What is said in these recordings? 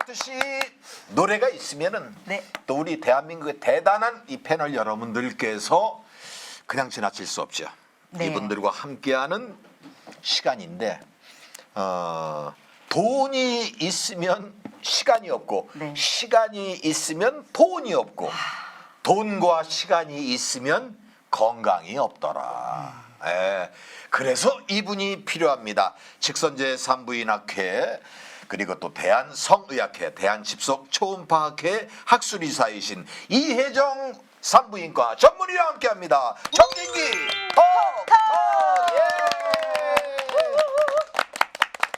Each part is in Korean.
반드시 노래가 있으면은 네. 또 우리 대한민국의 대단한 이 패널 여러분들께서 그냥 지나칠 수 없죠. 네. 이분들과 함께하는 시간인데 돈이 있으면 시간이 없고 네. 시간이 있으면 돈이 없고 돈과 시간이 있으면 건강이 없더라. 예. 그래서 이분이 필요합니다. 직선제 산부인학회 그리고 또 대한성의학회, 대한집속 초음파학회 학술이사이신 이혜정 산부인과 전문의와 함께합니다. 정진기 톡톡 예.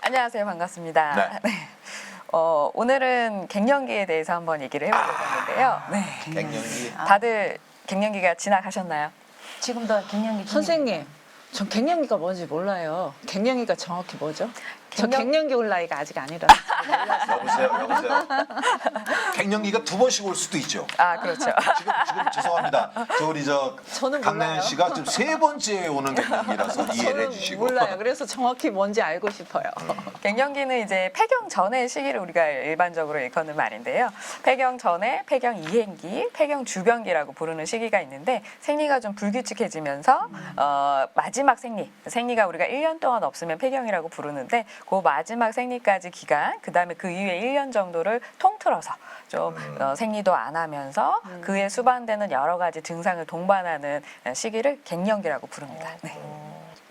안녕하세요. 반갑습니다. 네. 오늘은 갱년기에 대해서 한번 얘기를 해보려고 하는데요. 네. 갱년기. 다들 갱년기가 지나가셨나요? 지금도 갱년기 선생님, 전 갱년기가 뭔지 몰라요. 갱년기가 정확히 뭐죠? 저 갱년- 갱년기 올 나이가 아직 아니라서. 여보세요. 갱년기가 두 번씩 올 수도 있죠. 아, 그렇죠. 지금 죄송합니다. 우리 저는 강나연 몰라요. 씨가 지금 세 번째 오는 갱년기라서 이해를 해주시고. 몰라요. 그래서 정확히 뭔지 알고 싶어요. 갱년기는 이제 폐경 전의 시기를 우리가 일반적으로 일컫는 말인데요. 폐경 전에 폐경 이행기, 폐경 주변기라고 부르는 시기가 있는데 생리가 좀 불규칙해지면서 마지막 생리가 우리가 1년 동안 없으면 폐경이라고 부르는데 그 마지막 생리까지 기간, 그다음에 그 이후에 1년 정도를 통틀어서 좀 생리도 안 하면서 그에 수반되는 여러 가지 증상을 동반하는 시기를 갱년기라고 부릅니다. 네.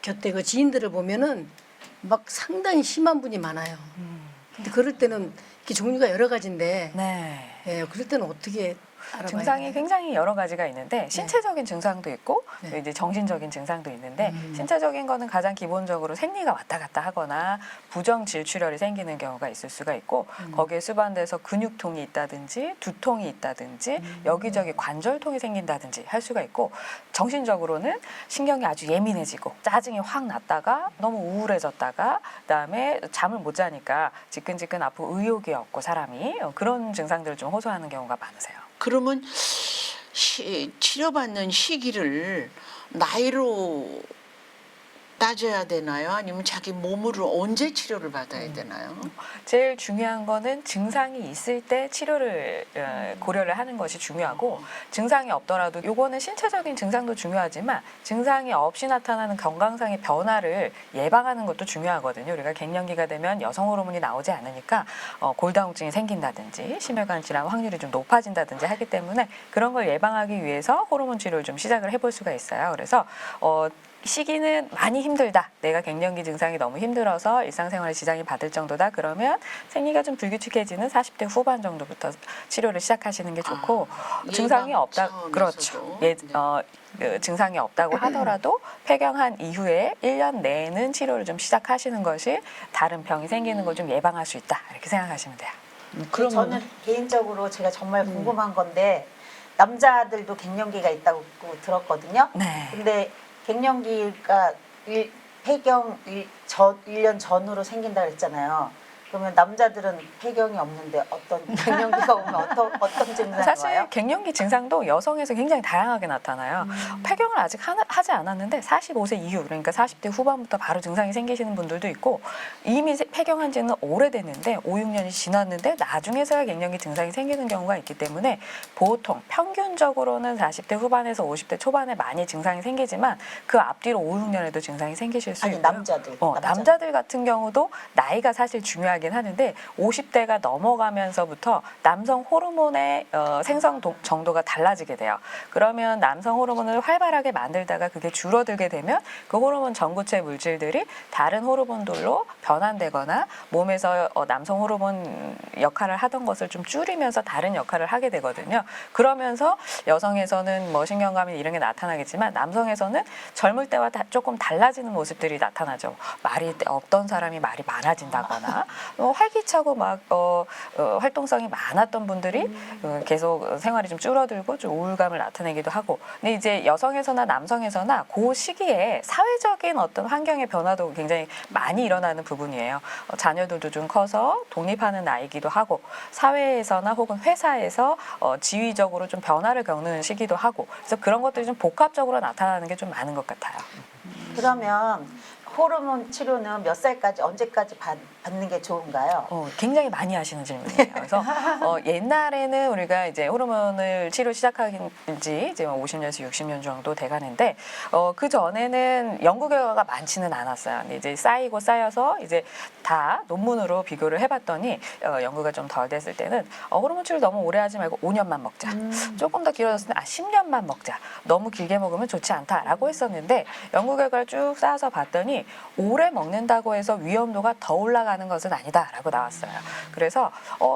곁에 그 지인들을 보면은 막 상당히 심한 분이 많아요. 근데 그럴 때는 이렇게 종류가 여러 가지인데 네. 예, 그럴 때는 어떻게 알아봐야 증상이 되나요? 굉장히 여러 가지가 있는데 신체적인 증상도 있고 네. 이제 정신적인 증상도 있는데 신체적인 거는 가장 기본적으로 생리가 왔다 갔다 하거나 부정 질출혈이 생기는 경우가 있을 수가 있고 거기에 수반돼서 근육통이 있다든지 두통이 있다든지 여기저기 관절통이 생긴다든지 할 수가 있고 정신적으로는 신경이 아주 예민해지고 짜증이 확 났다가 너무 우울해졌다가 그다음에 잠을 못 자니까 지끈지끈 아프고 의욕이 없고 사람이 그런 증상들을 좀 호소하는 경우가 많으세요. 그러면 치료받는 시기를 나이로 따져야 되나요? 아니면 자기 몸으로 언제 치료를 받아야 되나요? 제일 중요한 거는 증상이 있을 때 치료를 고려를 하는 것이 중요하고 증상이 없더라도 요거는 신체적인 증상도 중요하지만 증상이 없이 나타나는 건강상의 변화를 예방하는 것도 중요하거든요. 우리가 갱년기가 되면 여성 호르몬이 나오지 않으니까 골다공증이 생긴다든지 심혈관 질환 확률이 좀 높아진다든지 하기 때문에 그런 걸 예방하기 위해서 호르몬 치료를 좀 시작을 해볼 수가 있어요. 그래서 시기는 많이 힘들다. 내가 갱년기 증상이 너무 힘들어서 일상생활에 지장이 받을 정도다. 그러면 생리가 좀 불규칙해지는 40대 후반 정도부터 치료를 시작하시는 게 좋고 증상이 예방 없다. 차원에서도. 그렇죠. 네. 그 증상이 없다고 하더라도 폐경한 이후에 1년 내에는 치료를 좀 시작하시는 것이 다른 병이 생기는 걸 좀 예방할 수 있다. 이렇게 생각하시면 돼요. 그러면 저는 개인적으로 제가 정말 궁금한 건데 남자들도 갱년기가 있다고 들었거든요. 네. 근데 갱년기가 폐경 1년 전으로 생긴다 그랬잖아요. 그러면 남자들은 폐경이 없는데 어떤 갱년기가 오면 어떤 증상이 사실 와요? 갱년기 증상도 여성에서 굉장히 다양하게 나타나요. 폐경을 아직 하지 않았는데 45세 이후 그러니까 40대 후반부터 바로 증상이 생기시는 분들도 있고 이미 폐경한 지는 오래됐는데 5, 6년이 지났는데 나중에서야 갱년기 증상이 생기는 경우가 있기 때문에 보통 평균적으로는 40대 후반에서 50대 초반에 많이 증상이 생기지만 그 앞뒤로 5, 6년에도 증상이 생기실 수 아니 있고요. 남자들. 남자들 같은 경우도 나이가 사실 중요하긴 하는데 50대가 넘어가면서부터 남성 호르몬의 생성 정도가 달라지게 돼요. 그러면 남성 호르몬을 활발하게 만들다가 그게 줄어들게 되면 그 호르몬 전구체 물질들이 다른 호르몬들로 변환되거나 몸에서 남성 호르몬 역할을 하던 것을 좀 줄이면서 다른 역할을 하게 되거든요. 그러면서 여성에서는 뭐 신경감이 이런 게 나타나겠지만 남성에서는 젊을 때와 조금 달라지는 모습들이 나타나죠. 말이 없던 사람이 말이 많아진다거나 활기차고 막 활동성이 많았던 분들이 계속 생활이 좀 줄어들고 좀 우울감을 나타내기도 하고. 근데 이제 여성에서나 남성에서나 그 시기에 사회적인 어떤 환경의 변화도 굉장히 많이 일어나는 부분이에요. 자녀들도 좀 커서 독립하는 나이기도 하고 사회에서나 혹은 회사에서 지위적으로 좀 변화를 겪는 시기도 하고. 그래서 그런 것들이 좀 복합적으로 나타나는 게 좀 많은 것 같아요. 그러면 호르몬 치료는 몇 살까지 언제까지 받는 게 좋은가요? 굉장히 많이 하시는 질문이에요. 그래서 옛날에는 우리가 이제 호르몬을 치료 시작한 지 이제 50년에서 60년 정도 돼가는데 그 전에는 연구 결과가 많지는 않았어요. 근데 이제 쌓이고 쌓여서 이제 다 논문으로 비교를 해봤더니 연구가 좀 덜 됐을 때는 호르몬 치료 너무 오래 하지 말고 5년만 먹자. 조금 더 길어졌을 때 10년만 먹자. 너무 길게 먹으면 좋지 않다라고 했었는데 연구 결과를 쭉 쌓아서 봤더니 오래 먹는다고 해서 위험도가 더 올라가는 것은 아니다라고 나왔어요. 그래서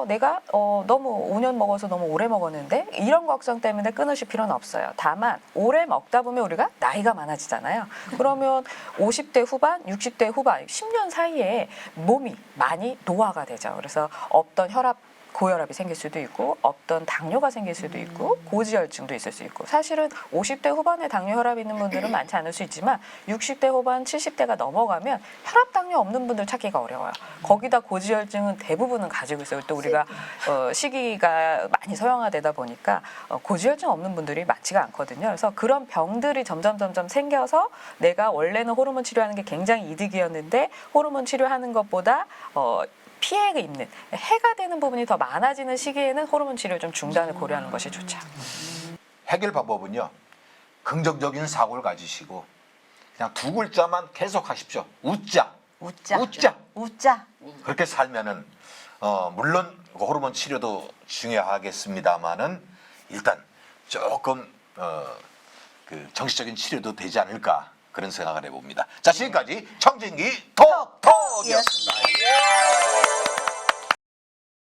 내가 너무 5년 먹어서 너무 오래 먹었는데 이런 걱정 때문에 끊으실 필요는 없어요. 다만 오래 먹다 보면 우리가 나이가 많아지잖아요. 그러면 50대 후반, 60대 후반, 10년 사이에 몸이 많이 노화가 되죠. 그래서 없던 혈압 고혈압이 생길 수도 있고 없던 당뇨가 생길 수도 있고 고지혈증도 있을 수 있고 사실은 50대 후반에 당뇨 혈압 있는 분들은 많지 않을 수 있지만 60대 후반 70대가 넘어가면 혈압 당뇨 없는 분들 찾기가 어려워요. 거기다 고지혈증은 대부분은 가지고 있어요. 또 우리가 시기가 많이 서양화되다 보니까 고지혈증 없는 분들이 많지가 않거든요. 그래서 그런 병들이 점점 생겨서 내가 원래는 호르몬 치료하는 게 굉장히 이득이었는데 호르몬 치료하는 것보다 피해가 있는 해가 되는 부분이 더 많아지는 시기에는 호르몬 치료 좀 중단을 고려하는 것이 좋죠. 해결 방법은요. 긍정적인 사고를 가지시고 그냥 두 글자만 계속 하십시오. 웃자. 웃자. 웃자. 웃자. 그렇게 살면은 물론 호르몬 치료도 중요하겠습니다만은 일단 조금 그 정신적인 치료도 되지 않을까 그런 생각을 해봅니다. 자, 지금까지 청진기 톡톡이었습니다.